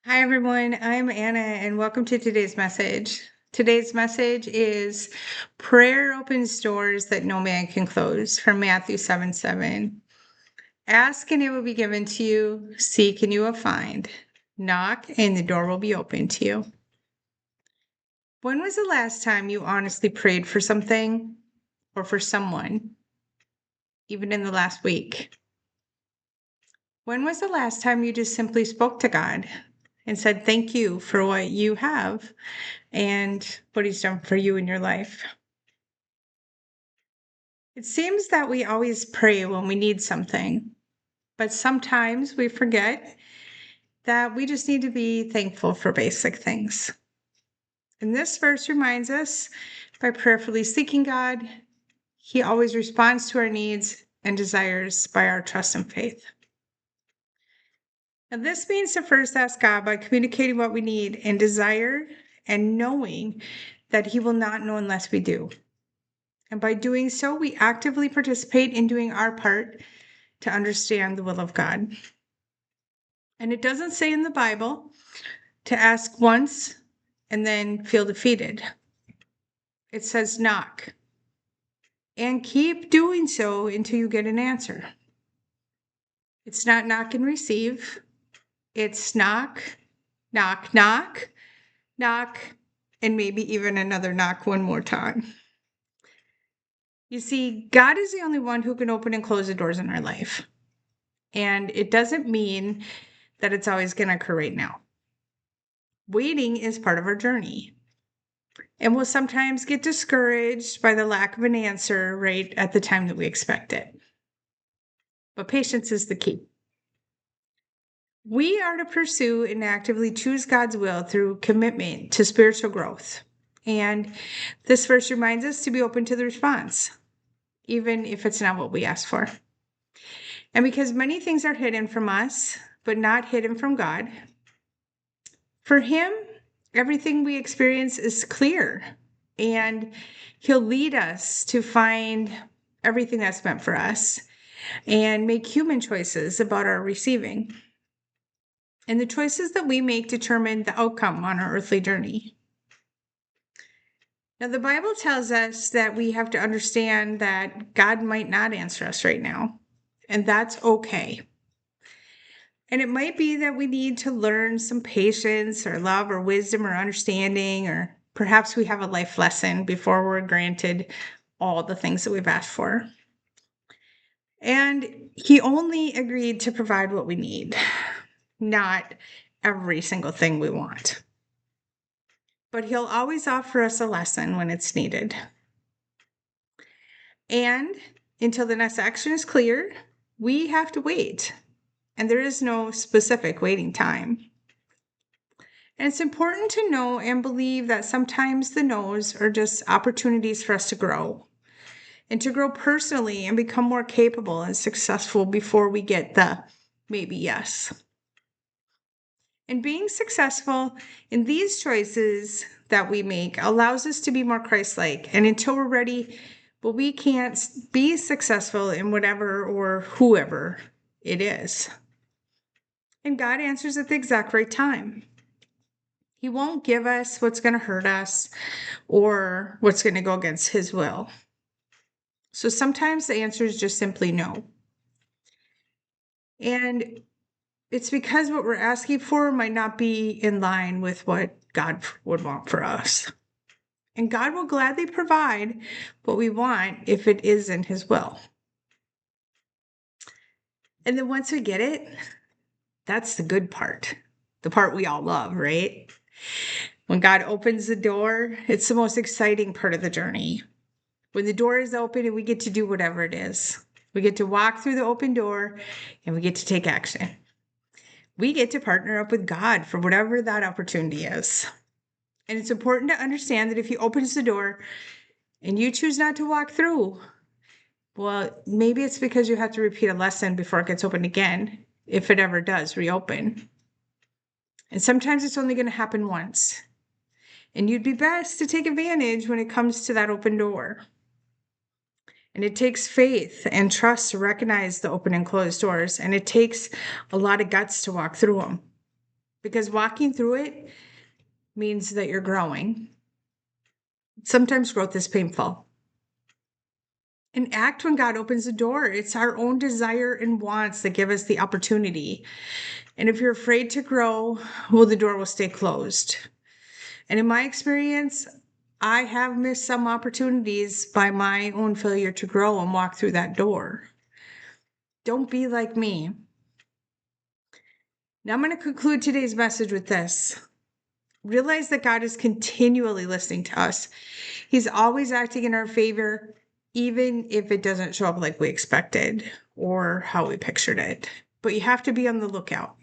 Hi, everyone. I'm Anna, and welcome to today's message. Today's message is Prayer opens doors that no man can close from Matthew 7:7. Ask and it will be given to you. Seek and you will find. Knock and the door will be open to you. When was the last time you honestly prayed for something or for someone, even in the last week? When was the last time you just simply spoke to God and said, thank you for what you have and what he's done for you in your life? It seems that we always pray when we need something, but sometimes we forget that we just need to be thankful for basic things. And this verse reminds us by prayerfully seeking God, he always responds to our needs and desires by our trust and faith. Now, this means to first ask God by communicating what we need and desire and knowing that he will not know unless we do. And by doing so, we actively participate in doing our part to understand the will of God. And it doesn't say in the Bible to ask once and then feel defeated. It says knock and keep doing so until you get an answer. It's not knock and receive. It's knock, knock, knock, knock, and maybe even another knock one more time. You see, God is the only one who can open and close the doors in our life. And it doesn't mean that it's always going to occur right now. Waiting is part of our journey. And we'll sometimes get discouraged by the lack of an answer right at the time that we expect it. But patience is the key. We are to pursue and actively choose God's will through commitment to spiritual growth. And this verse reminds us to be open to the response, even if it's not what we asked for. And because many things are hidden from us, but not hidden from God, for him, everything we experience is clear, and he'll lead us to find everything that's meant for us and make human choices about our receiving. And the choices that we make determine the outcome on our earthly journey. Now, the Bible tells us that we have to understand that God might not answer us right now, and that's okay. And it might be that we need to learn some patience or love or wisdom or understanding, or perhaps we have a life lesson before we're granted all the things that we've asked for. And he only agreed to provide what we need, not every single thing we want. But he'll always offer us a lesson when it's needed. And until the next action is clear, we have to wait. And there is no specific waiting time. And it's important to know and believe that sometimes the no's are just opportunities for us to grow and to grow personally and become more capable and successful before we get the maybe yes. And being successful in these choices that we make allows us to be more Christ-like. And until we're ready, well, we can't be successful in whatever or whoever it is. And God answers at the exact right time. He won't give us what's going to hurt us or what's going to go against his will. So sometimes the answer is just simply no. And it's because what we're asking for might not be in line with what God would want for us. And God will gladly provide what we want if it is in his will. And then once we get it, that's the good part, the part we all love, right? When God opens the door, it's the most exciting part of the journey. When the door is open and we get to do whatever it is. We get to walk through the open door and we get to take action. We get to partner up with God for whatever that opportunity is. And it's important to understand that if he opens the door and you choose not to walk through, well, maybe it's because you have to repeat a lesson before it gets opened again, if it ever does reopen. And sometimes it's only going to happen once. And you'd be best to take advantage when it comes to that open door. And it takes faith and trust to recognize the open and closed doors. And it takes a lot of guts to walk through them. because walking through it means that you're growing. Sometimes growth is painful. And act when God opens the door. It's our own desire and wants that give us the opportunity. And if you're afraid to grow, well, the door will stay closed. And in my experience, I have missed some opportunities by my own failure to grow and walk through that door. Don't be like me. Now I'm going to conclude today's message with this. Realize that God is continually listening to us. He's always acting in our favor, even if it doesn't show up like we expected or how we pictured it. But you have to be on the lookout.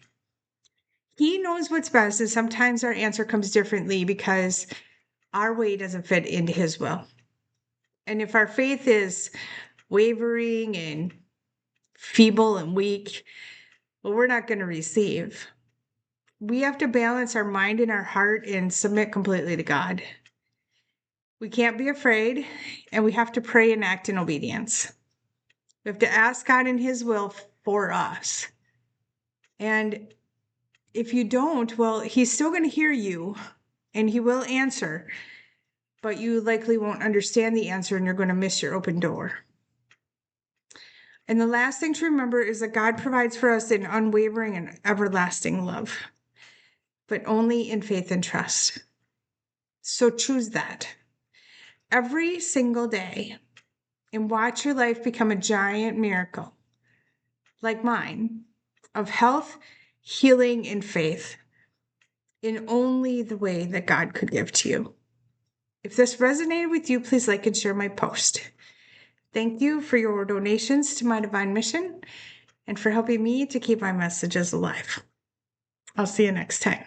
He knows what's best, and sometimes our answer comes differently because our way doesn't fit into his will. And if our faith is wavering and feeble and weak, well, we're not going to receive. We have to balance our mind and our heart and submit completely to God. We can't be afraid, and we have to pray and act in obedience. We have to ask God in his will for us. And if you don't, well, he's still going to hear you and he will answer, but you likely won't understand the answer and you're going to miss your open door. And the last thing to remember is that God provides for us an unwavering and everlasting love, but only in faith and trust. So choose that every single day and watch your life become a giant miracle, like mine, of health, healing, and faith in only the way that God could give to you. If this resonated with you, please like and share my post. Thank you for your donations to my divine mission and for helping me to keep my messages alive. I'll see you next time.